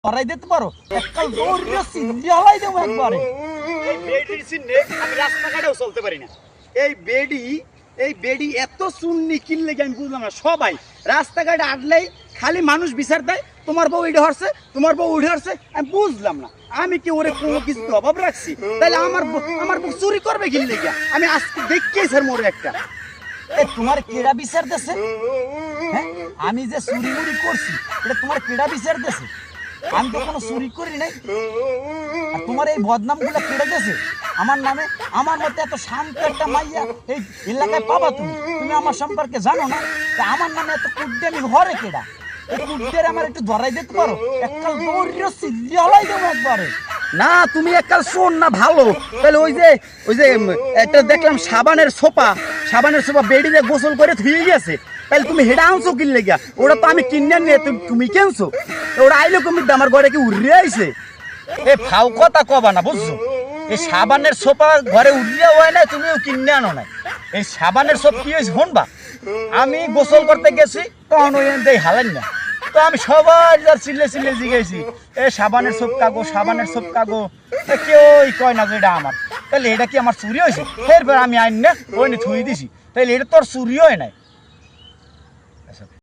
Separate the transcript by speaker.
Speaker 1: ধরাই দিতে পারো এককাল দৌড়িয়ে সিদ্ধি হলাই দেবো একবারে।
Speaker 2: এই বেডির সিনে আমি রাস্তাঘাটেও চলতে পারি না। এই বেডি এত সুন্নি কিনলে কি আমি বুঝলাম না। সবাই রাস্তাঘাটে আটলেই খালি মানুষ বিচার দেয় তোমার বউ এটা হচ্ছে, তোমার বউ উঠে হচ্ছে। আমি বুঝলাম না আমি কি ওরে কোনো কিছু অভাব রাখছি? তাহলে আমার বউ চুরি করবে কিনলে গিয়া? আমি আজকে দেখেই স্যার মোরে একটা
Speaker 1: তোমার কেডা বিচার দেছে? হ্যাঁ, আমি যে চুরি মুড়ি করছি এটা তোমার কেডা বিচার দেছে? আমি তো কোনো চুরি করি নাই। আর তোমার এই বদনাম গুলো কেড়ে গেছে আমার নামে। আমার মধ্যে এত শান্ত একটা মাইয়া এই এলাকায় পাবা তুমি? তুমি আমার সম্পর্কে জানো না? তা আমার নামে এত কুদ্দামি ঘরে কেডা? এই কুদ্দের আমার একটু ধরাই দিতে পারো এককাল দৌড়িয়ে সিদ্ধি হলাই দেবো একবারে।
Speaker 2: না তুমি এককাল শোন না ভালো। তাহলে ওই যে একটা দেখলাম সাবানের সোপা বেডিতে গোসল করে ধুয়ে গেছে। তাহলে তুমি হেডা আনছো কিনলে গিয়া? ওটা তো আমি কিনে নিয়ে তুমি কেনছো? ওরা আইলো কমিতে আমার ঘরে কি উড়ে আইছে?
Speaker 1: এ ফাউ কথা কবা না বুঝছো? এই সাবানের সোপা ঘরে উড়িয়া হয় না, তুমিও কিনে আনো নাই। এই সাবানের সোপ কি হয়েছে শুনবা? আমি গোসল করতে গেছি তখন ওই দেই হালেন না, তো আমি সবাই যার চিল্লে জিগেছি এ সাবানের সোপ কাগো, সাবানের সোপ কাগো। কেউই কয় না যে এটা আমার। তাহলে এটা কি আমার চুরি হয়েছে? এরপর আমি আইন না ওই থুই দিছি। তাহলে এটা তোর চুরি হয় নাই।